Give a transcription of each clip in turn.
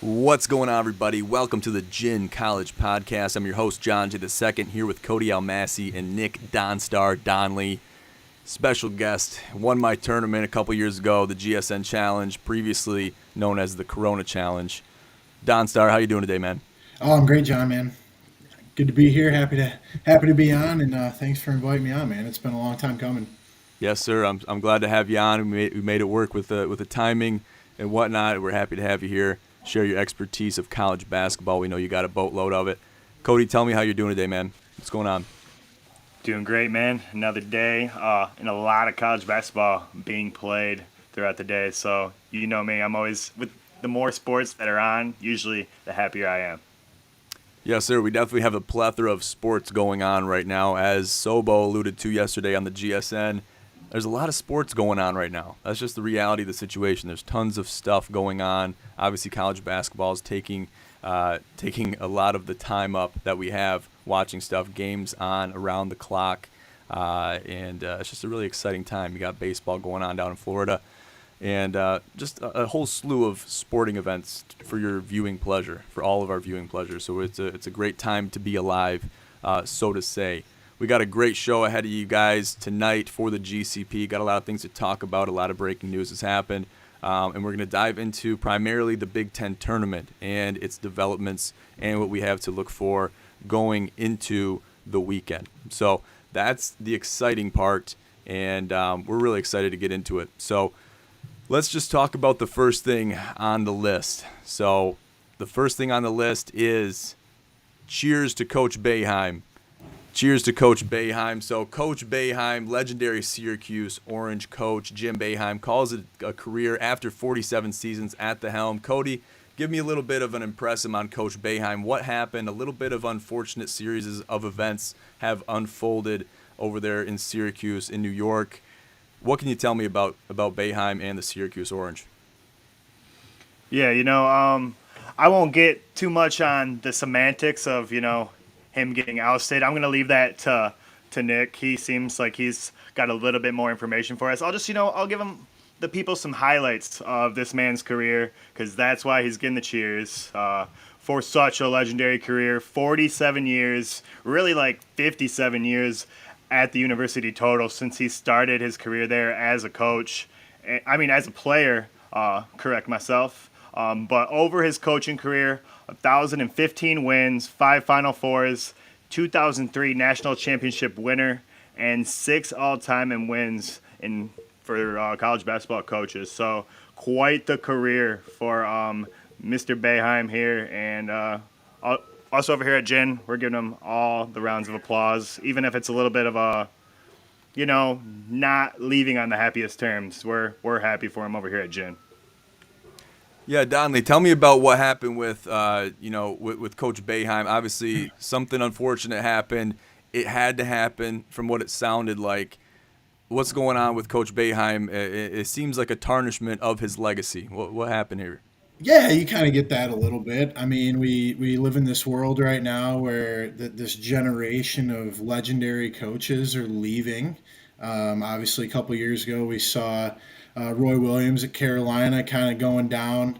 What's going on, everybody? Welcome to the Gin College Podcast. I'm your host, John J. II, here with Cody Almasy and Nick Donley. Special guest, won my tournament a couple years ago, the GSN Challenge, previously known as the Corona Challenge. Donstar, how you doing today, man? Oh, I'm great, John, man. Good to be here. Happy to be on, and thanks for inviting me on, man. It's been a long time coming. Yes, sir. I'm glad to have you on. We made it work with the timing and whatnot. We're happy to have you here. Share your expertise of college basketball. We know you got a boatload of it. Cody, tell me how you're doing today, man. What's going on? Doing great, man. Another day and a lot of college basketball being played throughout the day. So you know me, I'm always with the more sports that are on, usually the happier I am. Yes, sir. We definitely have a plethora of sports going on right now. As Sobo alluded to yesterday on the GSN, there's a lot of sports going on right now. That's just the reality of the situation. There's tons of stuff going on. Obviously, college basketball is taking a lot of the time up that we have watching stuff, games on around the clock, and it's just a really exciting time. You got baseball going on down in Florida, and just a whole slew of sporting events for your viewing pleasure, for all of our viewing pleasure. So it's a great time to be alive, so to say. We got a great show ahead of you guys tonight for the GCP. Got a lot of things to talk about. A lot of breaking news has happened. And we're going to dive into primarily the Big Ten tournament and its developments and what we have to look for going into the weekend. So that's the exciting part, and we're really excited to get into it. So let's just talk about the first thing on the list. So the first thing on the list is cheers to Coach Boeheim. Cheers to Coach Boeheim. So Coach Boeheim, legendary Syracuse Orange coach Jim Boeheim, calls it a career after 47 seasons at the helm. Cody, give me a little bit of an impression on Coach Boeheim. What happened? A little bit of unfortunate series of events have unfolded over there in Syracuse, in New York. What can you tell me about Boeheim and the Syracuse Orange? Yeah, I won't get too much on the semantics of, him getting ousted. I'm going to leave that to Nick. He seems like he's got a little bit more information for us. I'll just, I'll give the people some highlights of this man's career, because that's why he's getting the cheers for such a legendary career. 47 years, really like 57 years at the university total since he started his career there as a coach. As a player, correct myself. But over his coaching career, 1,015 wins, 5 Final Fours, 2003 National Championship winner, and 6 all-time in wins for college basketball coaches. So quite the career for Mr. Boeheim here. And also over here at Gin, we're giving him all the rounds of applause, even if it's a little bit of a, not leaving on the happiest terms. We're happy for him over here at Gin. Yeah, Donley, tell me about what happened with Coach Boeheim. Obviously, something unfortunate happened. It had to happen from what it sounded like. What's going on with Coach Boeheim? It seems like a tarnishment of his legacy. What happened here? Yeah, you kind of get that a little bit. I mean, we live in this world right now where this generation of legendary coaches are leaving. Obviously, a couple years ago, we saw Roy Williams at Carolina kind of going down,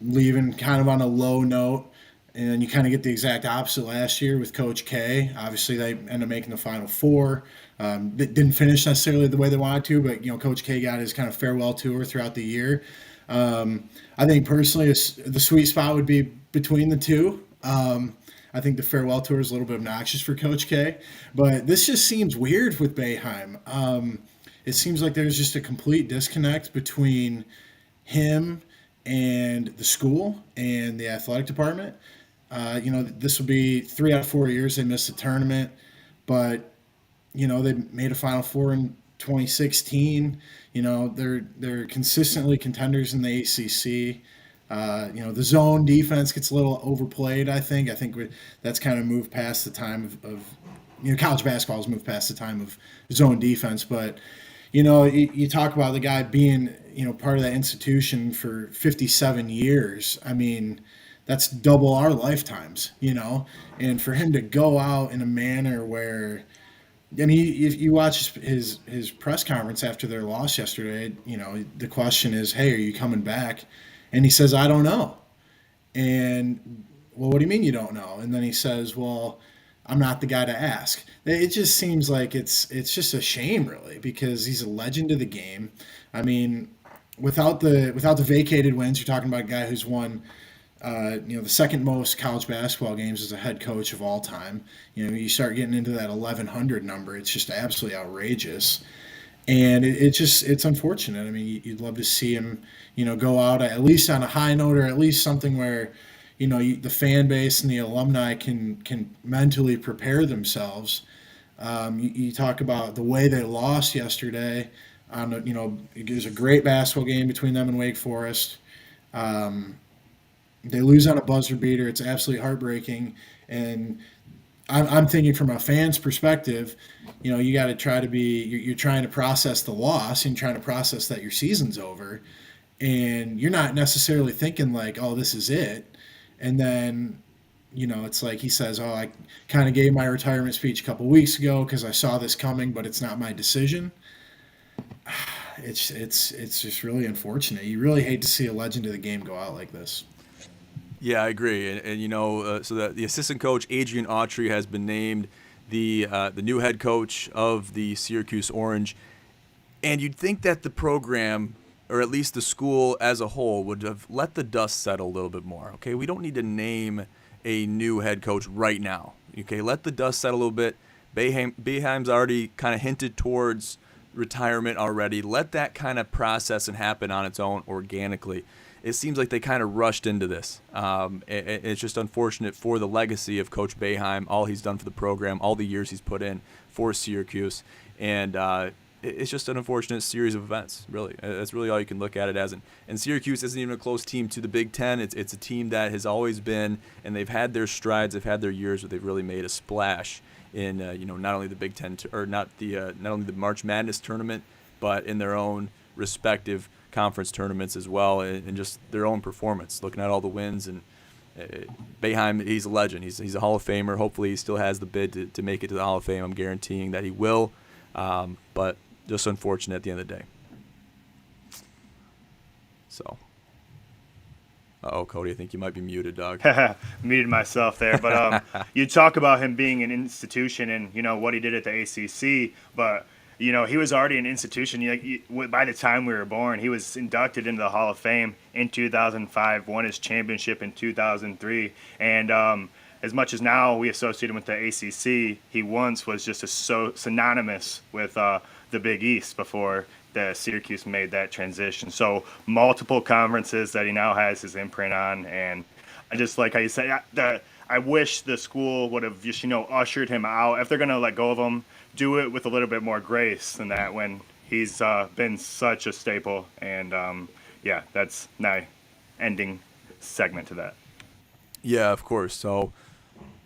leaving kind of on a low note. And then you kind of get the exact opposite last year with Coach K. Obviously, they ended up making the Final Four. They didn't finish necessarily the way they wanted to, but Coach K got his kind of farewell tour throughout the year. I think personally, the sweet spot would be between the two. I think the farewell tour is a little bit obnoxious for Coach K, but this just seems weird with Boeheim. It seems like there's just a complete disconnect between him and the school and the athletic department. This will be 3 out of 4 years they missed the tournament, but they made a Final Four in 2016. They're consistently contenders in the ACC. The zone defense gets a little overplayed. I think that's kind of moved past the time of college basketball has moved past the time of zone defense, but. You talk about the guy being, part of that institution for 57 years. I mean, that's double our lifetimes, and for him to go out in a manner where, and if you watch his press conference after their loss yesterday, the question is, hey, are you coming back? And he says, I don't know. And, well, what do you mean you don't know? And then he says, well, I'm not the guy to ask. It just seems like it's just a shame, really, because he's a legend of the game. I mean, without the vacated wins, you're talking about a guy who's won the second most college basketball games as a head coach of all time. You start getting into that 1,100 number. It's just absolutely outrageous, and it's unfortunate. I mean, you'd love to see him, go out at least on a high note, or at least something where, the fan base and the alumni can mentally prepare themselves. You talk about the way they lost yesterday. It was a great basketball game between them and Wake Forest. They lose on a buzzer beater. It's absolutely heartbreaking. And I'm thinking from a fan's perspective, you got to try to be, you're trying to process the loss and trying to process that your season's over. And you're not necessarily thinking like, oh, this is it. And then, it's like he says, oh, I kind of gave my retirement speech a couple weeks ago because I saw this coming, but it's not my decision. It's just really unfortunate. You really hate to see a legend of the game go out like this. Yeah, I agree. And so that the assistant coach, Adrian Autry, has been named the new head coach of the Syracuse Orange. And you'd think that the program, or at least the school as a whole, would have let the dust settle a little bit more. Okay, we don't need to name a new head coach right now. Okay, let the dust settle a little bit. Boeheim's already kind of hinted towards retirement already. Let that kind of process and happen on its own organically. It seems like they kind of rushed into this. It's just unfortunate for the legacy of Coach Boeheim, all he's done for the program, all the years he's put in for Syracuse. And it's just an unfortunate series of events, really. That's really all you can look at it as. And Syracuse isn't even a close team to the Big Ten. It's a team that has always been, and they've had their strides, they've had their years where they've really made a splash in not only the Big Ten not only the March Madness tournament, but in their own respective conference tournaments as well, and just their own performance. Looking at all the wins, and Boeheim, he's a legend. He's a Hall of Famer. Hopefully, he still has the bid to make it to the Hall of Fame. I'm guaranteeing that he will, but just unfortunate at the end of the day. So, Cody, I think you might be muted, dog. Muted myself there, but you talk about him being an institution and what he did at the ACC, but he was already an institution. By the time we were born, he was inducted into the Hall of Fame in 2005, won his championship in 2003. And as much as now we associate him with the ACC, he once was just so synonymous with the Big East before the Syracuse made that transition. So multiple conferences that he now has his imprint on. And I just like how you say that. I wish the school would have just, ushered him out. If they're going to let go of him, do it with a little bit more grace than that when he's been such a staple. And, that's my ending segment to that. Yeah, of course. So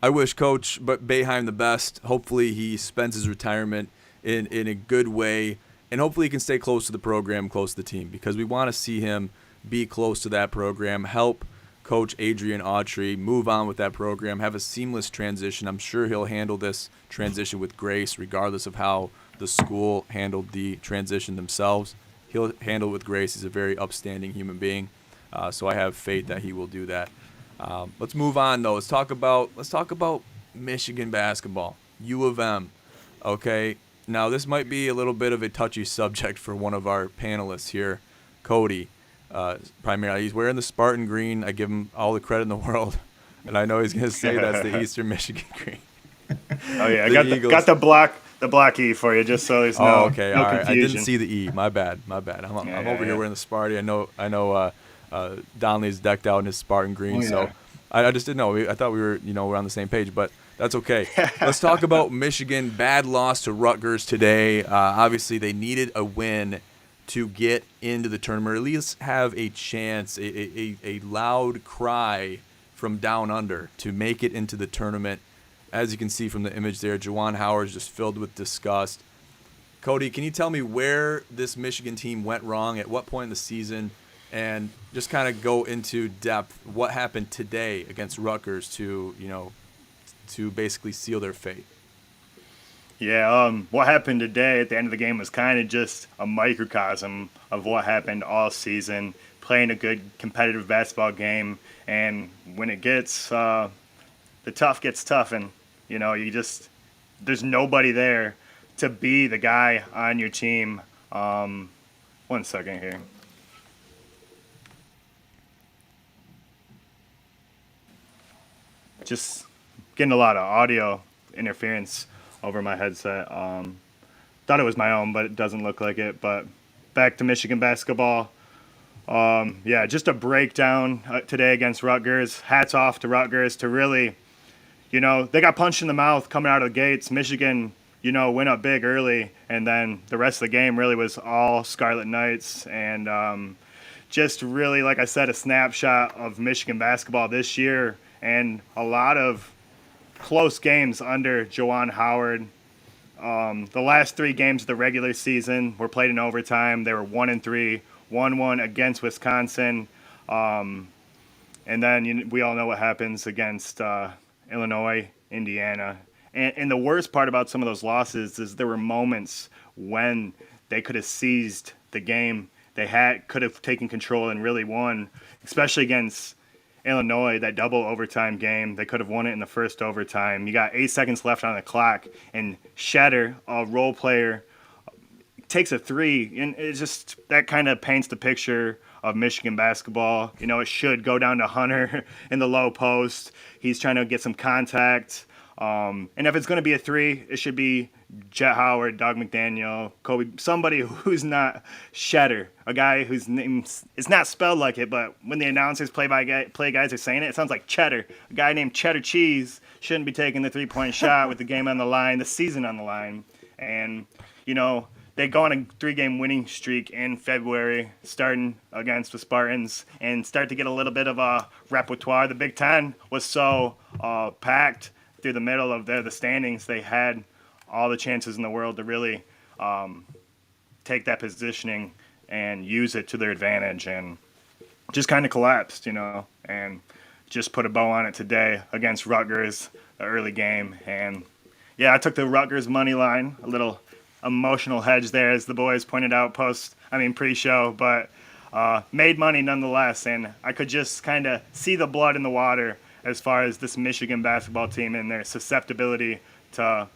I wish Coach Boeheim the best. Hopefully he spends his retirement in a good way, and hopefully he can stay close to the program, close to the team, because we want to see him be close to that program, help Coach Adrian Autry move on with that program, have a seamless transition. I'm sure he'll handle this transition with grace, regardless of how the school handled the transition themselves. He'll handle it with grace. He's a very upstanding human being, so I have faith that he will do that. Let's move on, though. Let's talk about Michigan basketball, U of M. Okay, now this might be a little bit of a touchy subject for one of our panelists here, Cody. Primarily, he's wearing the Spartan green. I give him all the credit in the world, and I know he's going to say that's the Eastern Michigan green. Oh yeah, I got the black E for you, just so there's no okay, no all right. confusion. I didn't see the E. My bad. I'm over here wearing the Sparty. I know. Donley's decked out in his Spartan green, so I just didn't know. I thought we were we're on the same page, but that's okay. Let's talk about Michigan. Bad loss to Rutgers today. Obviously, they needed a win to get into the tournament, or at least have a chance, a loud cry from down under to make it into the tournament. As you can see from the image there, Juwan Howard's just filled with disgust. Cody, can you tell me where this Michigan team went wrong, at what point in the season, and just kind of go into depth what happened today against Rutgers to basically seal their fate? Yeah, what happened today at the end of the game was kind of just a microcosm of what happened all season. Playing a good competitive basketball game, and when it gets the tough gets tough, and you just there's nobody there to be the guy on your team. 1 second here. Just getting a lot of audio interference over my headset. Thought it was my own, but it doesn't look like it. But back to Michigan basketball. Yeah, just a breakdown today against Rutgers. Hats off to Rutgers to really, they got punched in the mouth coming out of the gates. Michigan, went up big early, and then the rest of the game really was all Scarlet Knights. And just really, like I said, a snapshot of Michigan basketball this year, and a lot of close games under Juwan Howard. The last 3 games of the regular season were played in overtime. They were 1-3, 1-1 against Wisconsin. And then we all know what happens against Illinois, Indiana. And the worst part about some of those losses is there were moments when they could have seized the game. They could have taken control and really won, especially against Illinois, that double overtime game. They could have won it in the first overtime. You got 8 seconds left on the clock, and Shatter, a role player, takes a 3, and it's just that kind of paints the picture of Michigan basketball. It should go down to Hunter in the low post. He's trying to get some contact. And if it's going to be a 3, it should be Jet Howard, Doug McDaniel, Kobe, somebody who's not Shatter, a guy whose name is not spelled like it, but when the announcers play guys are saying it, it sounds like Cheddar. A guy named Cheddar Cheese shouldn't be taking the 3-point shot with the game on the line, the season on the line. And, they go on a 3-game winning streak in February, starting against the Spartans, and start to get a little bit of a repertoire. The Big Ten was so packed through the middle of the standings. They had all the chances in the world to really take that positioning and use it to their advantage, and just kind of collapsed, and just put a bow on it today against Rutgers, the early game. And yeah, I took the Rutgers money line, a little emotional hedge there, as the boys pointed out pre-show, but made money nonetheless. And I could just kind of see the blood in the water as far as this Michigan basketball team and their susceptibility to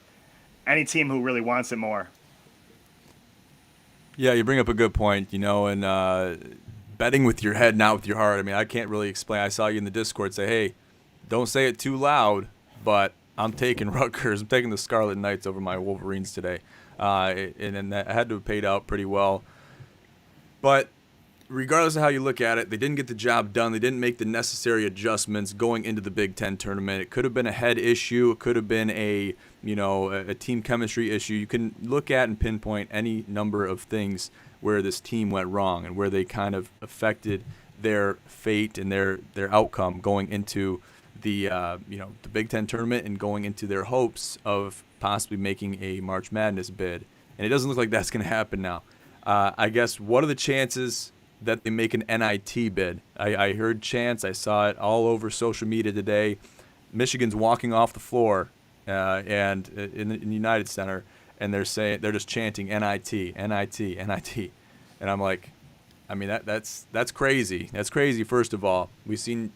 any team who really wants it more. Yeah, you bring up a good point, and betting with your head, not with your heart. I mean, I can't really explain. I saw you in the Discord say, hey, don't say it too loud, but I'm taking Rutgers. I'm taking the Scarlet Knights over my Wolverines today. And that had to have paid out pretty well. But regardless of how you look at it, they didn't get the job done. They didn't make the necessary adjustments going into the Big Ten tournament. It could have been a head issue. It could have been a team chemistry issue. You can look at and pinpoint any number of things where this team went wrong and where they kind of affected their fate and their outcome going into the the Big Ten tournament and going into their hopes of possibly making a March Madness bid. And it doesn't look like that's going to happen now. I guess, what are the chances that they make an NIT bid? I heard chants. I saw it all over social media today. Michigan's walking off the floor and in the United Center, and they're just chanting NIT, NIT, NIT. And I'm like, I mean, that's crazy. That's crazy. First of all, we've seen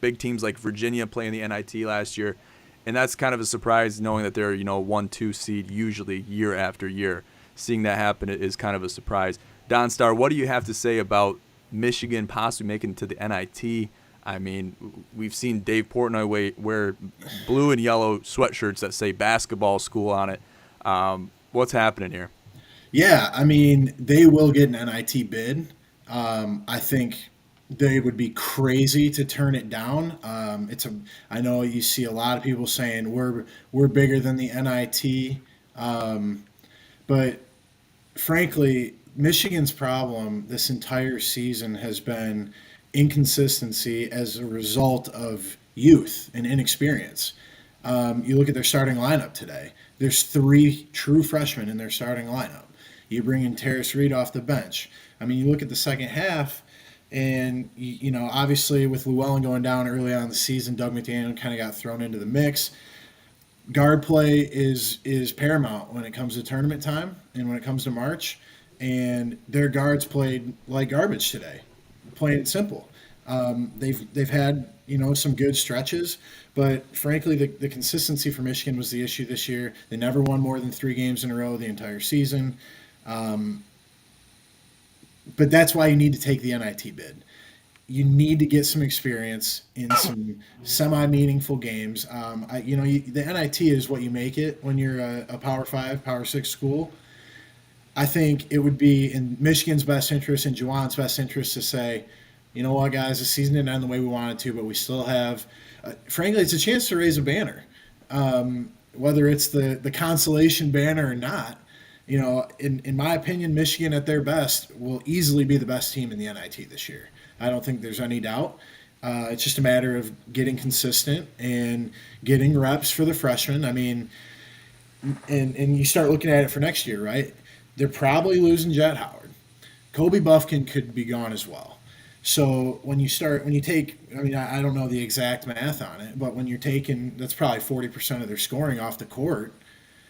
big teams like Virginia play in the NIT last year, and that's kind of a surprise, knowing that they're 1-2 seed usually year after year. Seeing that happen is kind of a surprise. Don Star, what do you have to say about Michigan possibly making it to the NIT? I mean, we've seen Dave Portnoy wear blue and yellow sweatshirts that say basketball school on it. What's happening here? Yeah, I mean, they will get an NIT bid. I think they would be crazy to turn it down. I know you see a lot of people saying we're bigger than the NIT, but frankly, Michigan's problem this entire season has been inconsistency as a result of youth and inexperience. You look at their starting lineup today. There's 3 true freshmen in their starting lineup. You bring in Terrace Reed off the bench. I mean, you look at the second half, and obviously with Llewellyn going down early on in the season, Doug McDaniel kind of got thrown into the mix. guard play is paramount when it comes to tournament time and when it comes to March. And their guards played like garbage today, plain and simple. They've had some good stretches, but frankly, the consistency for Michigan was the issue this year. They never won more than 3 games in a row the entire season. But that's why you need to take the NIT bid. You need to get some experience in some semi-meaningful games. The NIT is what you make it when you're a Power Five, Power Six school. I think it would be in Michigan's best interest and Juwan's best interest to say, you know what, guys, the season didn't end the way we wanted to, but we still have, frankly, it's a chance to raise a banner, whether it's the consolation banner or not. In my opinion, Michigan at their best will easily be the best team in the NIT this year. I don't think there's any doubt. It's just a matter of getting consistent and getting reps for the freshmen. I mean, and you start looking at it for next year, right? They're probably losing Jet Howard. Kobe Buffkin could be gone as well. So when you take, I mean, I don't know the exact math on it, but when you're taking, that's probably 40% of their scoring off the court,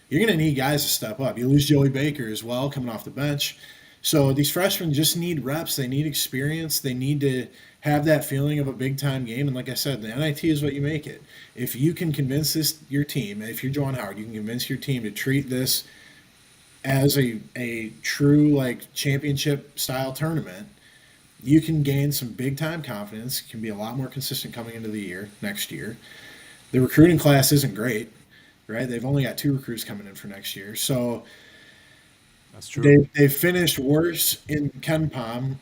you're going to need guys to step up. You lose Joey Baker as well, coming off the bench. So these freshmen just need reps. They need experience. They need to have that feeling of a big-time game. And like I said, the NIT is what you make it. If you can convince your team, if you're Juwan Howard, you can convince your team to treat this as a true championship style tournament, you can gain some big time confidence, can be a lot more consistent coming into the year next year. The recruiting class isn't great, right? They've only got 2 recruits coming in for next year. So that's true. They've finished worse in KenPom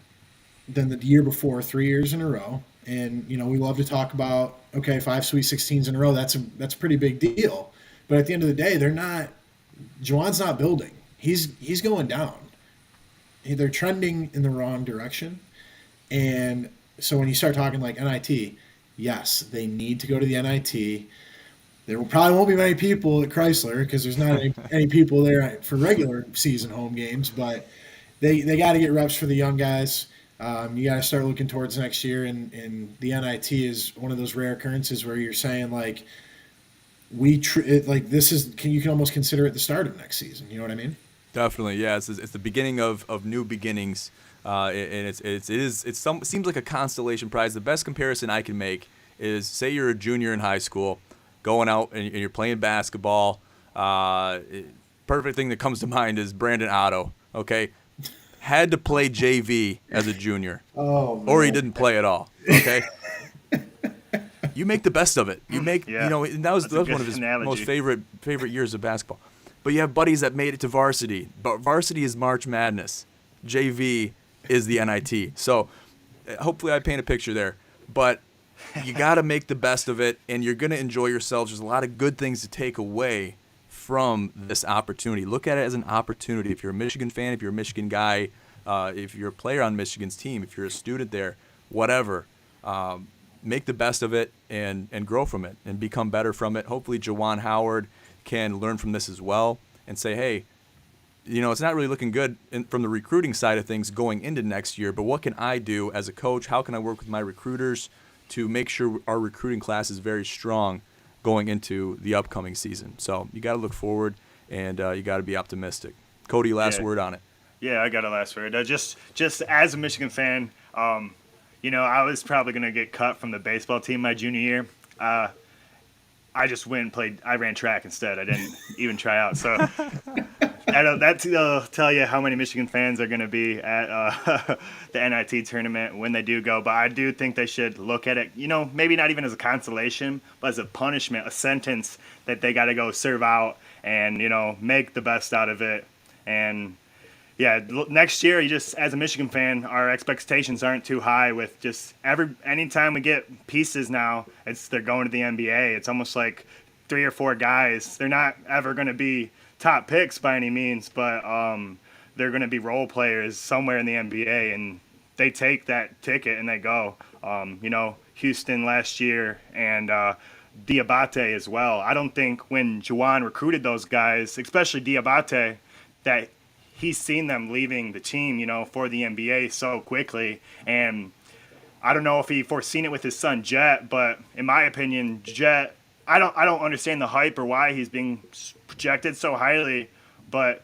than the year before 3 years in a row. And we love to talk about 5 Sweet 16s in a row. That's a pretty big deal. But at the end of the day, they're not. Juwan's not building. He's going down. They're trending in the wrong direction. And so when you start talking like NIT, yes, they need to go to the NIT. There probably won't be many people at Chrysler because there's not any people there for regular season home games, but they got to get reps for the young guys. You got to start looking towards next year, and the NIT is one of those rare occurrences where you're saying you can almost consider it the start of next season. You know what I mean? Definitely, yeah. It's the beginning of new beginnings, and it seems like a constellation prize. The best comparison I can make is, say you're a junior in high school, going out and you're playing basketball. Perfect thing that comes to mind is Brandon Otto. Okay, had to play JV as a junior, or he didn't play at all. Okay. You make the best of it. You make, and that was one of his most favorite years of basketball. But you have buddies that made it to varsity. But varsity is March Madness. JV is the NIT. So hopefully I paint a picture there. But you got to make the best of it, and you're going to enjoy yourselves. There's a lot of good things to take away from this opportunity. Look at it as an opportunity. If you're a Michigan fan, if you're a Michigan guy, if you're a player on Michigan's team, if you're a student there, whatever, make the best of it and grow from it and become better from it. Hopefully Juwan Howard can learn from this as well and say, hey, it's not really looking good from the recruiting side of things going into next year, but what can I do as a coach? How can I work with my recruiters to make sure our recruiting class is very strong going into the upcoming season? So you got to look forward, and you got to be optimistic. Cody, last word on it. Yeah, I got a last word. Just as a Michigan fan, I was probably going to get cut from the baseball team my junior year. I just went and played. I ran track instead. I didn't even try out. So that'll tell you how many Michigan fans are going to be at the NIT tournament when they do go. But I do think they should look at it, maybe not even as a consolation, but as a punishment, a sentence that they got to go serve out and, make the best out of it. And yeah, next year, as a Michigan fan, our expectations aren't too high with just anytime we get pieces now, they're going to the NBA. It's almost like 3 or 4 guys. They're not ever going to be top picks by any means, but they're going to be role players somewhere in the NBA, and they take that ticket and they go. Houston last year and Diabate as well. I don't think when Juwan recruited those guys, especially Diabate, that he's seen them leaving the team, for the NBA so quickly. And I don't know if he foreseen it with his son Jet, but in my opinion, Jet I don't understand the hype or why he's being projected so highly, but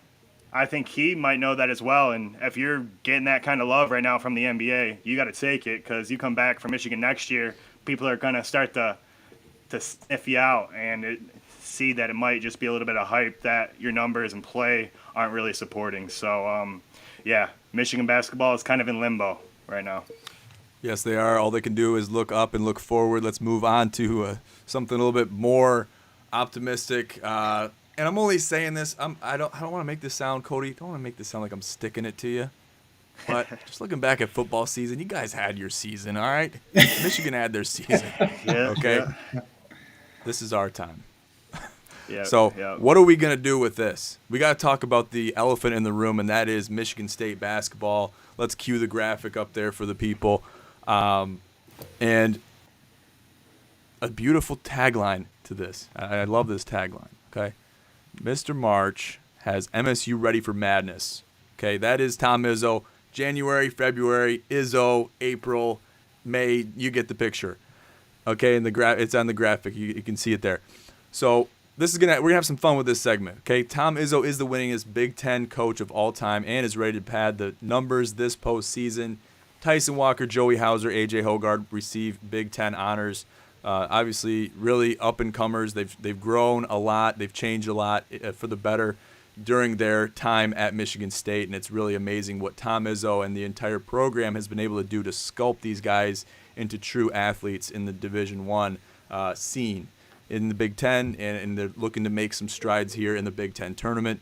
I think he might know that as well. And if you're getting that kind of love right now from the NBA, you got to take it, because you come back from Michigan next year, people are going to start to sniff you out and see that it might just be a little bit of hype that your numbers and play aren't really supporting. So, yeah, Michigan basketball is kind of in limbo right now. Yes, they are. All they can do is look up and look forward. Let's move on to something a little bit more optimistic. And I'm only saying this. I don't want to make this sound, Cody. Don't want to make this sound like I'm sticking it to you. But just looking back at football season, you guys had your season, all right? Michigan had their season. Yeah. Okay. Yeah. This is our time. Yeah. So yeah. what are we going to do with this? We got to talk about the elephant in the room, and that is Michigan State basketball. Let's cue the graphic up there for the people. And a beautiful tagline to this. I love this tagline, okay? Mr. March has MSU ready for madness. Okay, that is Tom Izzo. January, February, Izzo, April, May, you get the picture. Okay, and it's on the graphic. You can see it there. So we're gonna have some fun with this segment. Okay, Tom Izzo is the winningest Big Ten coach of all time and is ready to pad the numbers this postseason. Tyson Walker, Joey Hauser, AJ Hoggard receive Big Ten honors. Obviously, really up-and-comers. They've grown a lot. They've changed a lot for the better during their time at Michigan State, and it's really amazing what Tom Izzo and the entire program has been able to do to sculpt these guys into true athletes in the Division I scene in the Big Ten, and they're looking to make some strides here in the Big Ten tournament.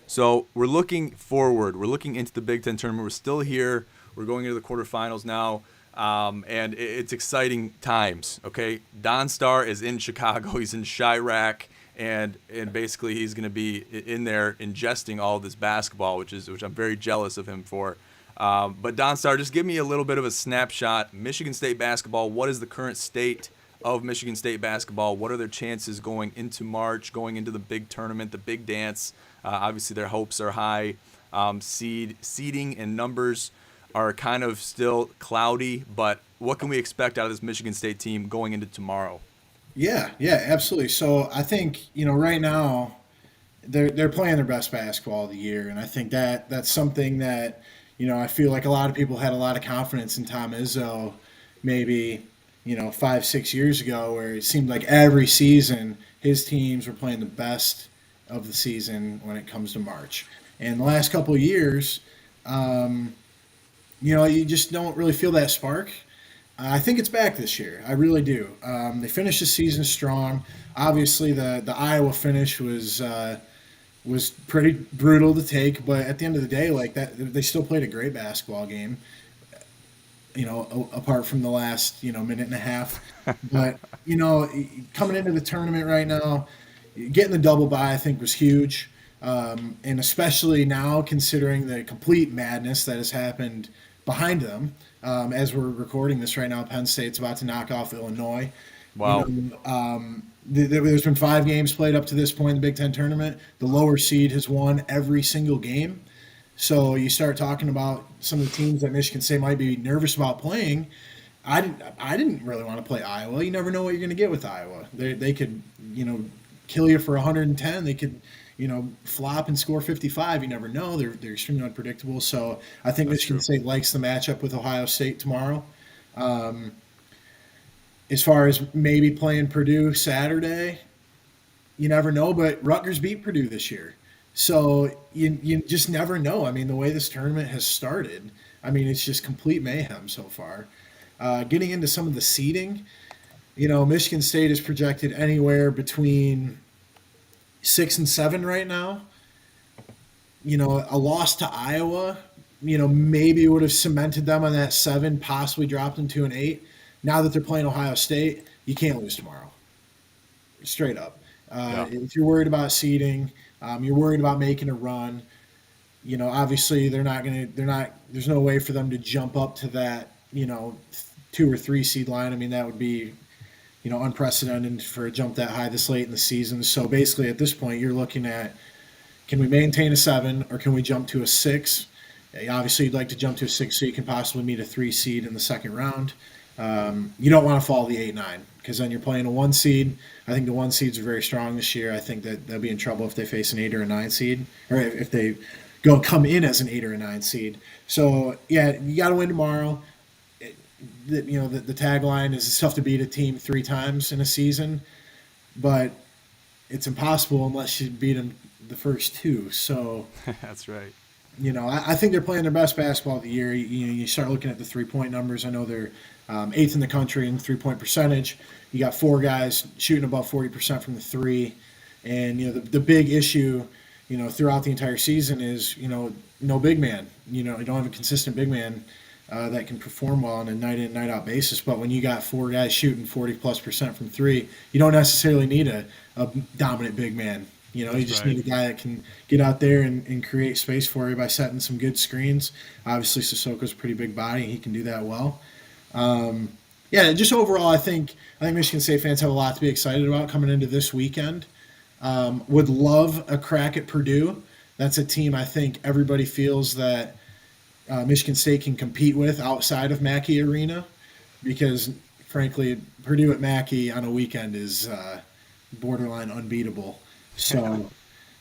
So we're looking forward. We're looking into the Big Ten tournament. We're still here. We're going into the quarterfinals now. And it's exciting times, okay? Don Starr is in Chicago. He's in Chirac, and basically he's going to be in there ingesting all this basketball, which I'm very jealous of him for. But Don Starr, just give me a little bit of a snapshot. Michigan State basketball, what is the current state of Michigan State basketball? What are their chances going into March, going into the big tournament, the big dance? Obviously their hopes are high. Seeding and numbers are kind of still cloudy, but what can we expect out of this Michigan State team going into tomorrow? Yeah, absolutely. So I think, right now they're playing their best basketball of the year, and I think that's something that, I feel like a lot of people had a lot of confidence in Tom Izzo maybe, 5-6 years ago, where it seemed like every season his teams were playing the best of the season when it comes to March. And the last couple of years, you just don't really feel that spark. I think it's back this year. I really do. They finished the season strong. Obviously, the Iowa finish was pretty brutal to take, but at the end of the day, like that, they still played a great basketball game. Apart from the last minute and a half, but coming into the tournament right now, getting the double bye I think was huge, and especially now considering the complete madness that has happened behind them. As we're recording this right now, Penn State's about to knock off Illinois. Wow. There's been 5 games played up to this point in the Big Ten tournament. The lower seed has won every single game. So you start talking about some of the teams that Michigan State might be nervous about playing. I didn't really want to play Iowa. You never know what you're going to get with Iowa. They could, kill you for 110. They could, flop and score 55. You never know. They're extremely unpredictable. So I think Michigan State likes the matchup with Ohio State tomorrow. As far as maybe playing Purdue Saturday, you never know. But Rutgers beat Purdue this year. So you just never know. I mean, the way this tournament has started, it's just complete mayhem so far. Getting into some of the seeding, Michigan State is projected anywhere between 6 and 7 right now. A loss to Iowa, maybe would have cemented them on that 7, possibly dropped them to an 8. Now that they're playing Ohio State, you can't lose tomorrow. Straight up. If you're worried about seeding, you're worried about making a run. Obviously there's no way for them to jump up to that, 2 or 3 seed line. That would be, unprecedented for a jump that high this late in the season. So basically at this point you're looking at, can we maintain a 7 or can we jump to a 6? Obviously you'd like to jump to a 6 so you can possibly meet a 3 seed in the second round. You don't want to fall the 8-9 because then you're playing a 1 seed. I think the 1 seeds are very strong this year. I think that they'll be in trouble if they face an 8 or a 9 seed, or if they come in as an 8 or a 9 seed. So yeah, you got to win tomorrow. The tagline is it's tough to beat a team 3 times in a season, but it's impossible unless you beat them the first two. So That's right. I think they're playing their best basketball of the year. You start looking at the 3-point numbers. I know they're eighth in the country in 3-point percentage. You got 4 guys shooting above 40% from the three, and the big issue, throughout the entire season is no big man. You don't have a consistent big man that can perform well on a night in night out basis. But when you got 4 guys shooting 40+% from three, you don't necessarily need a dominant big man. You just right. need a guy that can get out there and create space for you by setting some good screens. Obviously, Sissoko's a pretty big body, and he can do that well. Yeah, just overall, I think Michigan State fans have a lot to be excited about coming into this weekend. Would love a crack at Purdue. That's a team I think everybody feels that Michigan State can compete with outside of Mackey Arena, because frankly, Purdue at Mackey on a weekend is borderline unbeatable. So,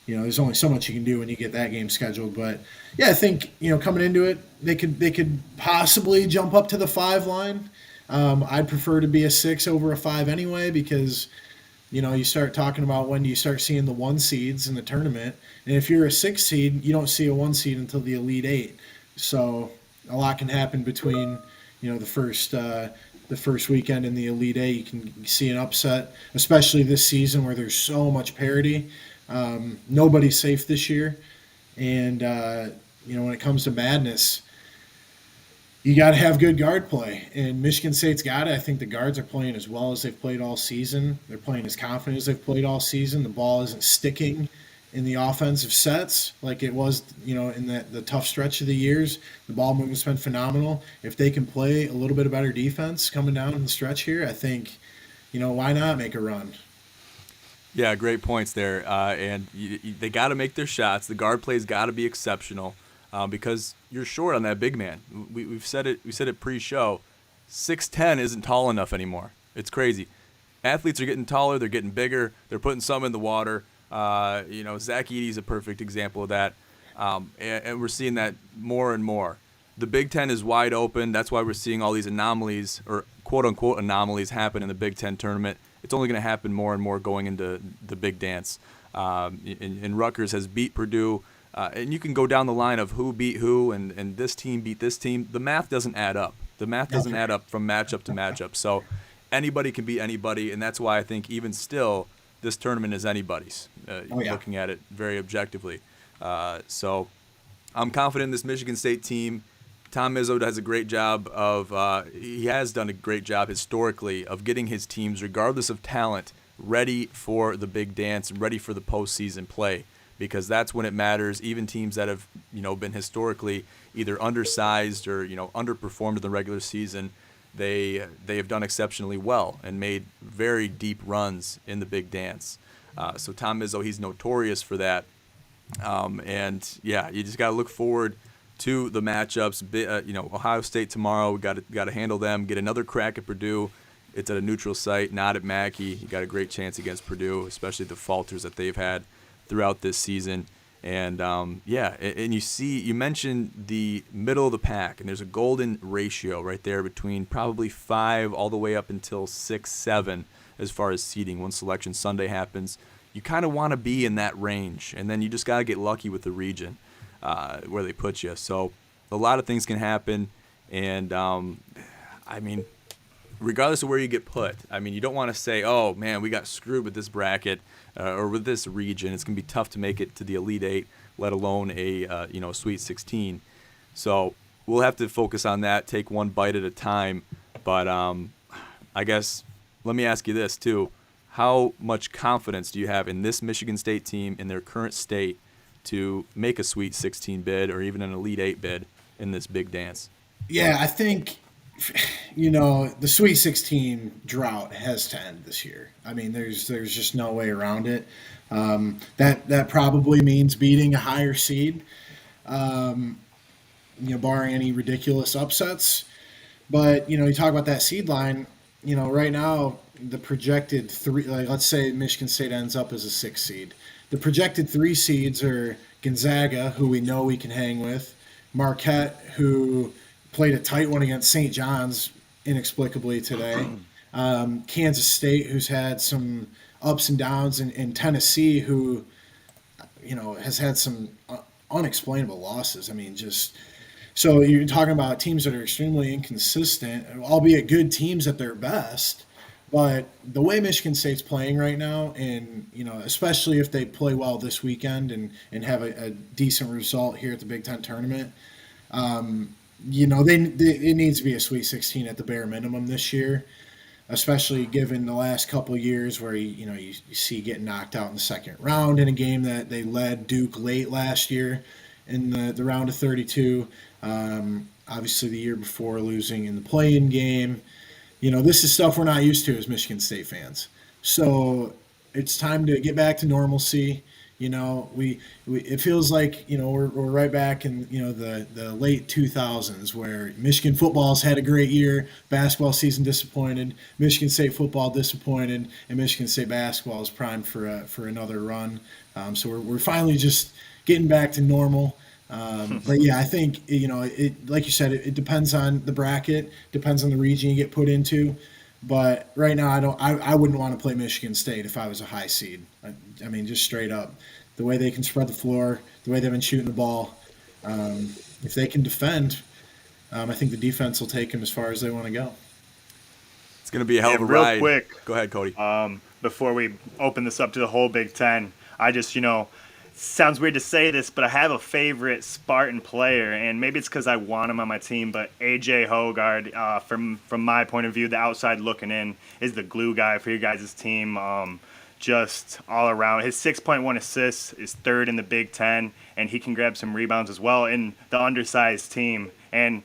there's only so much you can do when you get that game scheduled. But yeah, I think coming into it, they could possibly jump up to the 5 line. I'd prefer to be a 6 over a 5 anyway, because you start talking about when do you start seeing the 1 seeds in the tournament, and if you're a 6 seed, you don't see a 1 seed until the Elite Eight. So a lot can happen between the first weekend in the Elite Eight. You can see an upset, especially this season where there's so much parity. Nobody's safe this year, and when it comes to madness, you got to have good guard play, and Michigan State's got it. I think the guards are playing as well as they've played all season. They're playing as confident as they've played all season. The ball isn't sticking in the offensive sets like it was, in the tough stretch of the years. The ball movement's been phenomenal. If they can play a little bit of better defense coming down in the stretch here, I think, why not make a run? Yeah, great points there. And they got to make their shots. The guard play's got to be exceptional, because you're short on that big man. We said it pre-show. 6'10" isn't tall enough anymore. It's crazy. Athletes are getting taller. They're getting bigger. They're putting some in the water. Zach Edey's a perfect example of that. And we're seeing that more and more. The Big Ten is wide open. That's why we're seeing all these anomalies, or quote-unquote anomalies, happen in the Big Ten tournament. It's only going to happen more and more going into the big dance. And Rutgers has beat Purdue. And you can go down the line of who beat who, and this team beat this team. The math doesn't add up. The math doesn't add up from matchup to matchup. So anybody can beat anybody, and that's why I think even still this tournament is anybody's, looking at it very objectively. So I'm confident in this Michigan State team. Tom Izzo does a great job he has done a great job historically of getting his teams, regardless of talent, ready for the big dance, ready for the postseason play, because that's when it matters. Even teams that have, been historically either undersized or, underperformed in the regular season, they have done exceptionally well and made very deep runs in the big dance. So Tom Izzo, he's notorious for that. And yeah, you just got to look forward to the matchups. Ohio State tomorrow, we got to handle them. Get another crack at Purdue. It's at a neutral site, not at Mackey. You got a great chance against Purdue, especially the falters that they've had throughout this season. And and you mentioned the middle of the pack, and there's a golden ratio right there between probably 5 all the way up until 6, 7 as far as seeding. When Selection Sunday happens, you kind of want to be in that range, and then you just got to get lucky with the region where they put you. So a lot of things can happen, and regardless of where you get put, you don't want to say, oh man, we got screwed with this bracket or with this region. It's going to be tough to make it to the Elite Eight, let alone a Sweet 16. So we'll have to focus on that, take one bite at a time. But I guess let me ask you this too: how much confidence do you have in this Michigan State team in their current state to make a Sweet 16 bid or even an Elite 8 bid in this big dance? Yeah, I think the Sweet 16 drought has to end this year. There's just no way around it. That probably means beating a higher seed, barring any ridiculous upsets. But you talk about that seed line. Right now the projected three, like let's say Michigan State ends up as a 6 seed. The projected 3 seeds are Gonzaga, who we know we can hang with, Marquette, who played a tight one against St. John's inexplicably today, Kansas State, who's had some ups and downs, and Tennessee, who has had some unexplainable losses. I mean, just so you're talking about teams that are extremely inconsistent, albeit good teams at their best. But the way Michigan State's playing right now, and especially if they play well this weekend and have a decent result here at the Big Ten tournament, it needs to be a Sweet 16 at the bare minimum this year, especially given the last couple of years where you see getting knocked out in the second round in a game that they led Duke late last year in the round of 32. Obviously, the year before losing in the play-in game. This is stuff we're not used to as Michigan State fans. So it's time to get back to normalcy. We it feels like we're right back in the late 2000s where Michigan football's had a great year, basketball season disappointed, Michigan State football disappointed, and Michigan State basketball is primed for another run. So we're finally just getting back to normal. But yeah, I think it like you said, it depends on the bracket, depends on the region you get put into. But right now, I wouldn't want to play Michigan State if I was a high seed. I mean, just straight up, the way they can spread the floor, the way they've been shooting the ball. If they can defend, I think the defense will take them as far as they want to go. It's going to be a hell of a real ride. quick, Go ahead, Cody. before we open this up to the whole Big Ten, I just, sounds weird to say this, but I have a favorite Spartan player, and maybe it's because I want him on my team, but A.J. Hogard, from my point of view, the outside looking in, is the glue guy for your guys' team. Just all around. His 6.1 assists is third in the Big Ten, and he can grab some rebounds as well in the undersized team. And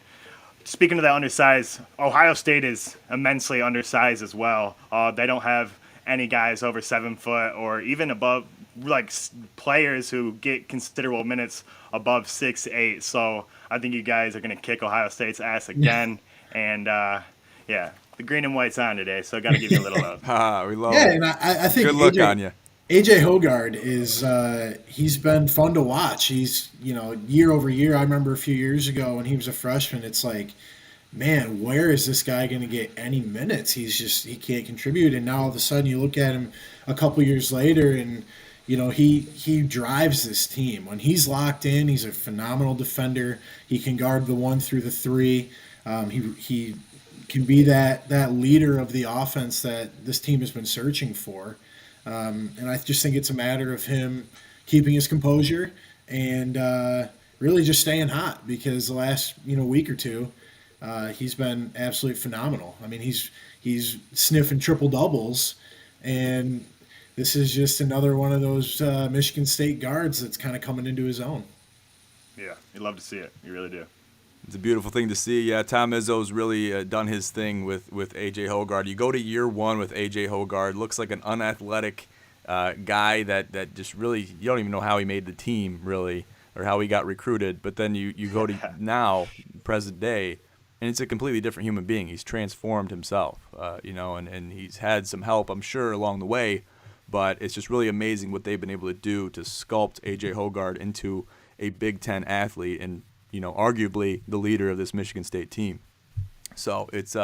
speaking of that undersized, Ohio State is immensely undersized as well. They don't have any guys over 7 foot or even above, like players who get considerable minutes above 6'8". So I think you guys are going to kick Ohio State's ass again. And yeah, the green and white's on today, so I got to give you a little love. We love Yeah, it. and I think Good luck on you. AJ Hogard is he's been fun to watch. He's year over year. I remember a few years ago when he was a freshman. It's like, man, where is this guy going to get any minutes? He can't contribute. And now all of a sudden you look at him a couple years later, and he drives this team. When he's locked in, he's a phenomenal defender. He can guard the 1 through the 3. He can be that leader of the offense that this team has been searching for. And I just think it's a matter of him keeping his composure and really just staying hot, because the last week or two he's been absolutely phenomenal. I mean, he's sniffing triple doubles, and this is just another one of those Michigan State guards that's kind of coming into his own. Yeah, you love to see it. You really do. It's a beautiful thing to see. Yeah, Tom Izzo's really done his thing with A.J. Hogard. You go to year one with A.J. Hogard, looks like an unathletic guy that just really, you don't even know how he made the team, really, or how he got recruited. But then you go to now, present day, and it's a completely different human being. He's transformed himself, and he's had some help, I'm sure, along the way. But it's just really amazing what they've been able to do to sculpt A.J. Hogard into a Big Ten athlete and, arguably the leader of this Michigan State team. So it's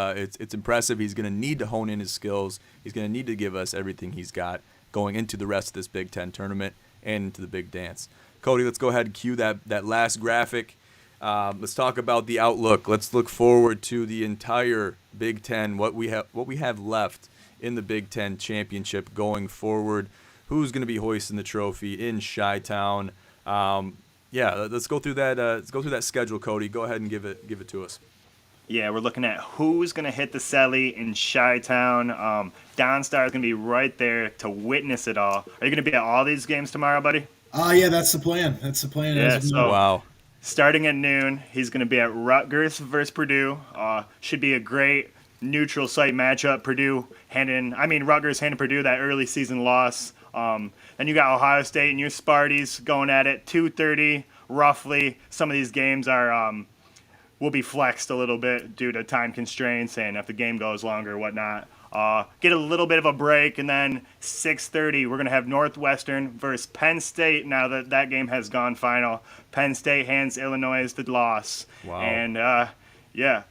impressive. He's going to need to hone in his skills. He's going to need to give us everything he's got going into the rest of this Big Ten tournament and into the big dance. Cody, let's go ahead and cue that last graphic. Let's talk about the outlook. Let's look forward to the entire Big Ten, what we have left in the Big Ten championship going forward. Who's going to be hoisting the trophy in Chi-Town? Let's go through that. Let's go through that schedule, Cody. Go ahead and give it to us. Yeah, we're looking at who's going to hit the CELLY in Chi-Town. Donstar is going to be right there to witness it all. Are you going to be at all these games tomorrow, buddy? Yeah, that's the plan. Yeah, so wow. Starting at noon, he's going to be at Rutgers versus Purdue. Should be a great neutral site matchup. Rutgers handed Purdue that early season loss. Then you got Ohio State and your Sparties going at it 2:30 roughly. Some of these games are will be flexed a little bit due to time constraints and if the game goes longer or whatnot. Get a little bit of a break, and then 6:30 we're going to have Northwestern versus Penn State. Now that game has gone final. Penn State hands Illinois the loss. Wow. And yeah,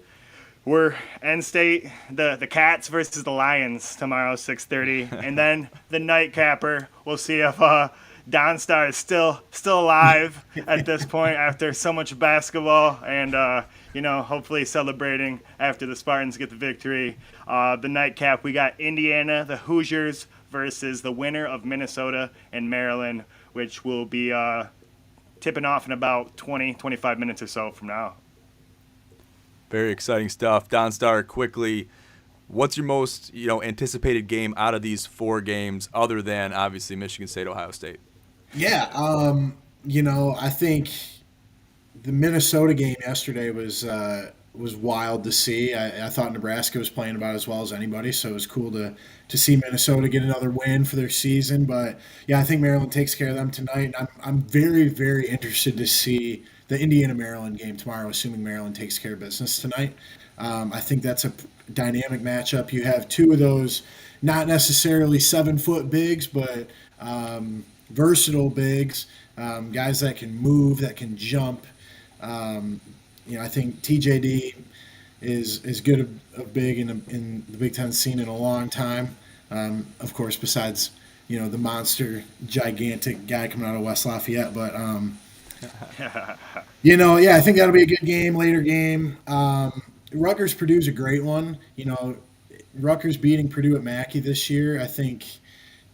we're Penn State, the Cats versus the Lions tomorrow, 6:30. And then the nightcapper, we'll see if Downstar is still alive at this point after so much basketball and hopefully celebrating after the Spartans get the victory. The nightcap, we got Indiana, the Hoosiers versus the winner of Minnesota and Maryland, which will be tipping off in about 25 minutes or so from now. Very exciting stuff. Downstar, quickly, what's your most anticipated game out of these 4 games, other than obviously Michigan State, Ohio State? Yeah, I think the Minnesota game yesterday was wild to see. I thought Nebraska was playing about as well as anybody, so it was cool to see Minnesota get another win for their season. But yeah, I think Maryland takes care of them tonight. And I'm very, very interested to see the Indiana-Maryland game tomorrow, assuming Maryland takes care of business tonight. I think that's a dynamic matchup. You have 2 of those, not necessarily 7-foot bigs, but versatile bigs, guys that can move, that can jump. I think TJD is good a big in the Big Ten scene in a long time. Of course, besides the monster, gigantic guy coming out of West Lafayette, but I think that'll be a good game, later game. Rutgers Purdue's a great one. Rutgers beating Purdue at Mackey this year, I think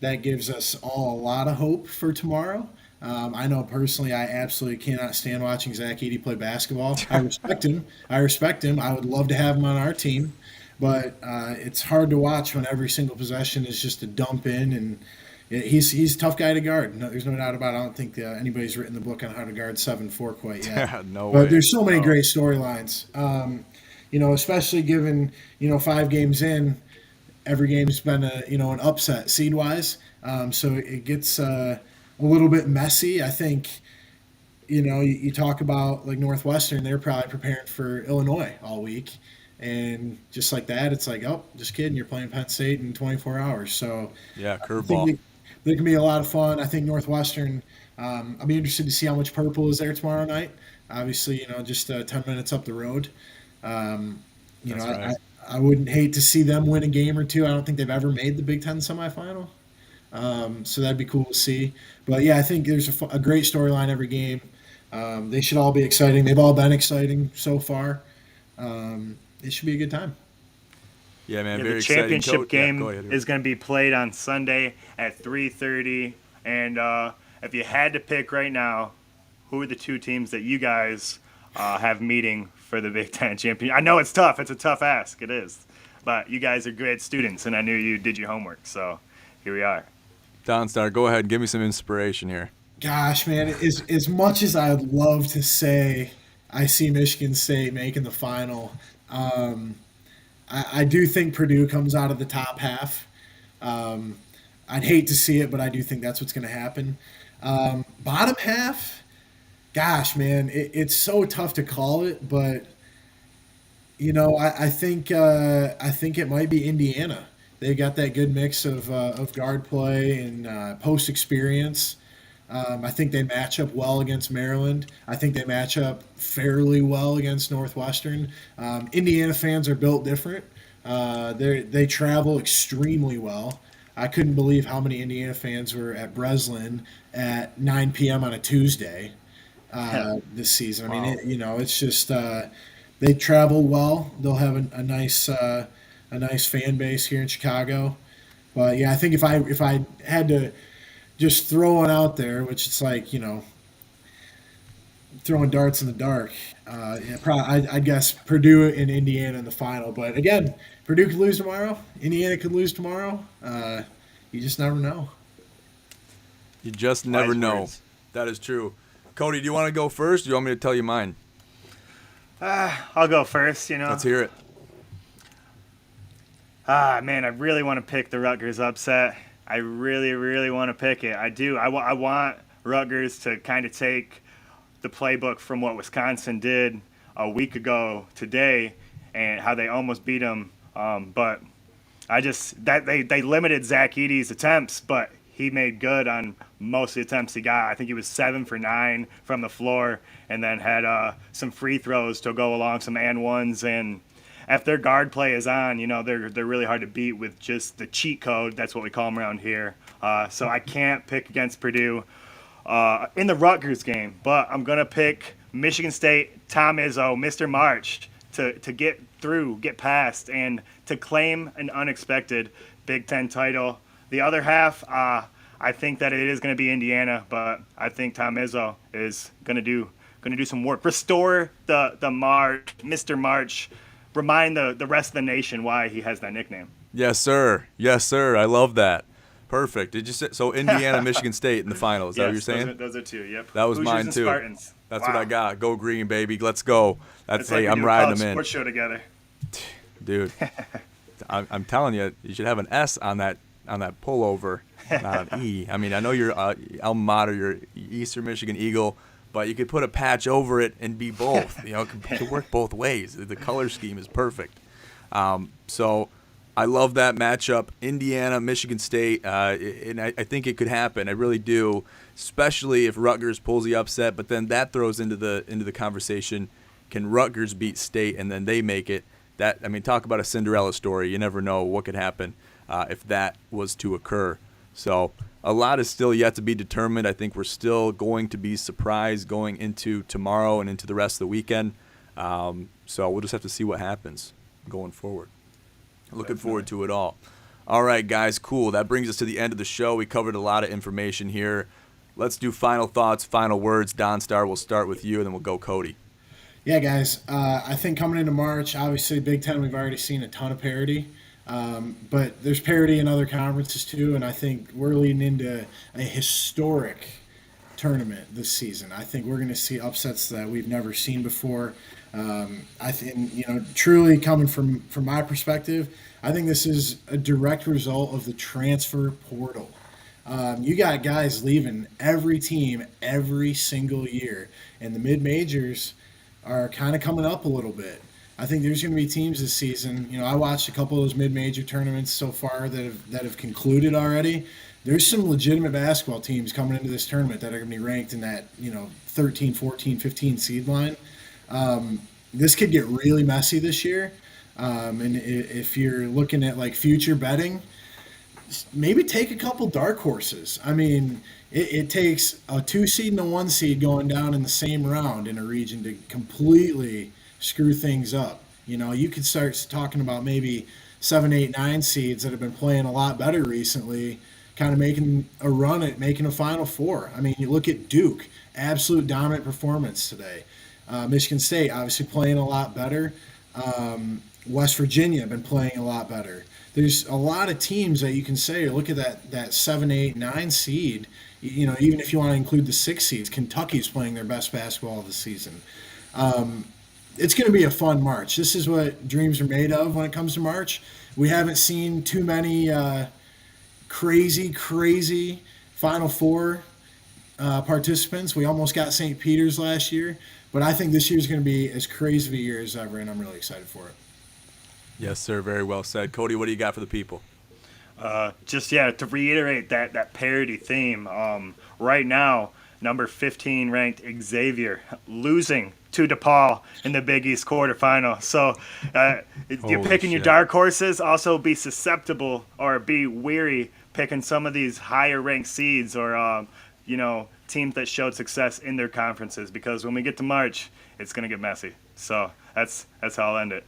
that gives us all a lot of hope for tomorrow. I know personally I absolutely cannot stand watching Zach Edey play basketball. I respect him. I would love to have him on our team. But it's hard to watch when every single possession is just a dump in. And he's a tough guy to guard. No, there's no doubt about it. I don't think anybody's written the book on how to guard 7'4" quite yet. No way. But there's so many great storylines. Especially given, 5 games in, every game's been an upset seed-wise. So it gets a little bit messy. I think, you talk about like Northwestern, they're probably preparing for Illinois all week. And just like that, it's like, oh, just kidding, you're playing Penn State in 24 hours. So yeah, curveball. They can be a lot of fun. I think Northwestern, I'll be interested to see how much purple is there tomorrow night. Obviously, just 10 minutes up the road. Right. I wouldn't hate to see them win a game or 2. I don't think they've ever made the Big Ten semifinal. So that'd be cool to see. But, yeah, I think there's a great storyline every game. They should all be exciting. They've all been exciting so far. It should be a good time. Yeah, man, Yeah, very the exciting. championship game go ahead. is going to be played on Sunday at 3:30. And if you had to pick right now, who are the 2 teams that you guys have meeting for the Big Ten championship? I know it's tough. It's a tough ask. It is. But you guys are great students, and I knew you did your homework. So here we are. Downstar, go ahead. Give me some inspiration here. Gosh, man, as much as I would love to say I see Michigan State making the final, I do think Purdue comes out of the top half. I'd hate to see it, but I do think that's what's going to happen. Bottom half, gosh, man, it's so tough to call it, but I think it might be Indiana. They got that good mix of guard play and post experience. I think they match up well against Maryland. I think they match up fairly well against Northwestern. Indiana fans are built different. They travel extremely well. I couldn't believe how many Indiana fans were at Breslin at 9 p.m. on a Tuesday this season. I mean, it's just they travel well. They'll have a nice fan base here in Chicago. But yeah, I think if I had to just throw one out there, which it's like, throwing darts in the dark. I guess Purdue and Indiana in the final. But again, Purdue could lose tomorrow. Indiana could lose tomorrow. You just never know. You just never know. That is true. Cody, do you want to go first, or do you want me to tell you mine? I'll go first, Let's hear it. Man, I really want to pick the Rutgers upset. I really, really want to pick it. I do. I want Rutgers to kind of take the playbook from what Wisconsin did a week ago today, and how they almost beat him. But they limited Zach Edey's attempts, but he made good on most of the attempts he got. I think he was 7 for 9 from the floor, and then had some free throws to go along, some and ones. And if their guard play is on, they're really hard to beat with just the cheat code. That's what we call them around here. So I can't pick against Purdue in the Rutgers game, but I'm gonna pick Michigan State, Tom Izzo, Mr. March, to get past, and to claim an unexpected Big Ten title. The other half, I think that it is going to be Indiana, but I think Tom Izzo is going to do some work. Restore the March, Mr. March. Remind the rest of the nation why he has that nickname. Yes, sir. Yes, sir. I love that. Perfect. Did you say so? Indiana, Michigan State in the final. Is that what you're saying? Those are two. Yep. That was Hoosiers mine and too. Spartans. That's Wow. what I got. Go green, baby. Let's go. That's It's like I'm we do a riding college them in. sports show together. Dude, I'm telling you, you should have an S on that pullover, not an E. I mean, I know you're alma mater, you're Eastern Michigan Eagle, but you could put a patch over it and be both. It could work both ways. The color scheme is perfect. So I love that matchup, Indiana, Michigan State, and I think it could happen. I really do, especially if Rutgers pulls the upset. But then that throws into the conversation: can Rutgers beat State and then they make it? Talk about a Cinderella story. You never know what could happen if that was to occur. So a lot is still yet to be determined. I think we're still going to be surprised going into tomorrow and into the rest of the weekend. So we'll just have to see what happens going forward. Looking forward to it all. All right, guys, cool. That brings us to the end of the show. We covered a lot of information here. Let's do final thoughts, final words. Don Star, we'll start with you, and then we'll go Cody. Yeah, guys, I think coming into March, obviously Big Ten, we've already seen a ton of parity. But there's parity in other conferences too, and I think we're leading into a historic tournament this season. I think we're going to see upsets that we've never seen before. I think, truly coming from my perspective, I think this is a direct result of the transfer portal. You got guys leaving every team every single year, and the mid-majors are kind of coming up a little bit. I think there's going to be teams this season. I watched a couple of those mid-major tournaments so far that have concluded already. There's some legitimate basketball teams coming into this tournament that are going to be ranked in that 13, 14, 15 seed line. This could get really messy this year. And if you're looking at like future betting, maybe take a couple dark horses. I mean, it takes a 2 seed and a 1 seed going down in the same round in a region to completely screw things up. You could start talking about maybe 7, 8, 9 seeds that have been playing a lot better recently, kind of making a run at making a Final Four. I mean, you look at Duke, absolute dominant performance today. Michigan State obviously playing a lot better. West Virginia been playing a lot better. There's a lot of teams that you can say, look at that 7, 8, 9 seed. Even if you want to include the 6 seeds, Kentucky's playing their best basketball of the season. It's going to be a fun March. This is what dreams are made of when it comes to March. We haven't seen too many crazy Final Four participants. We almost got St. Peter's last year, but I think this year is going to be as crazy of a year as ever, and I'm really excited for it. Yes, sir. Very well said. Cody, what do you got for the people? To reiterate that parity theme, right now, number 15 ranked Xavier losing to DePaul in the Big East quarterfinal. So you're picking your dark horses. Also be susceptible or be weary picking some of these higher ranked seeds or teams that showed success in their conferences, because when we get to March, it's going to get messy. So that's how I'll end it.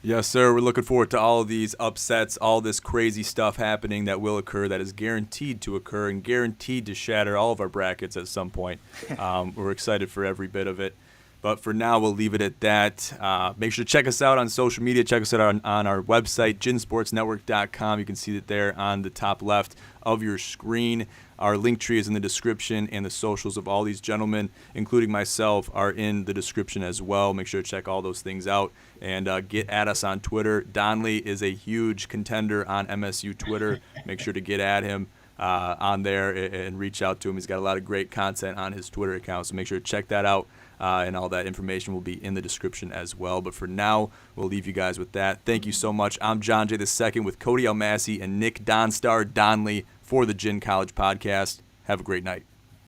Yes, sir. We're looking forward to all of these upsets, all this crazy stuff happening that will occur, that is guaranteed to occur and guaranteed to shatter all of our brackets at some point. We're excited for every bit of it. But for now, we'll leave it at that. Make sure to check us out on social media. Check us out on our website, ginsportsnetwork.com. You can see it there on the top left of your screen. Our link tree is in the description, and the socials of all these gentlemen, including myself, are in the description as well. Make sure to check all those things out and get at us on Twitter. Donley is a huge contender on MSU Twitter. Make sure to get at him. on there and reach out to him. He's got a lot of great content on his Twitter account, so make sure to check that out. And all that information will be in the description as well. But for now, we'll leave you guys with that. Thank you so much. I'm John J. II with Cody Almasy and Nick Donstar Donley for the Gin College Podcast. Have a great night.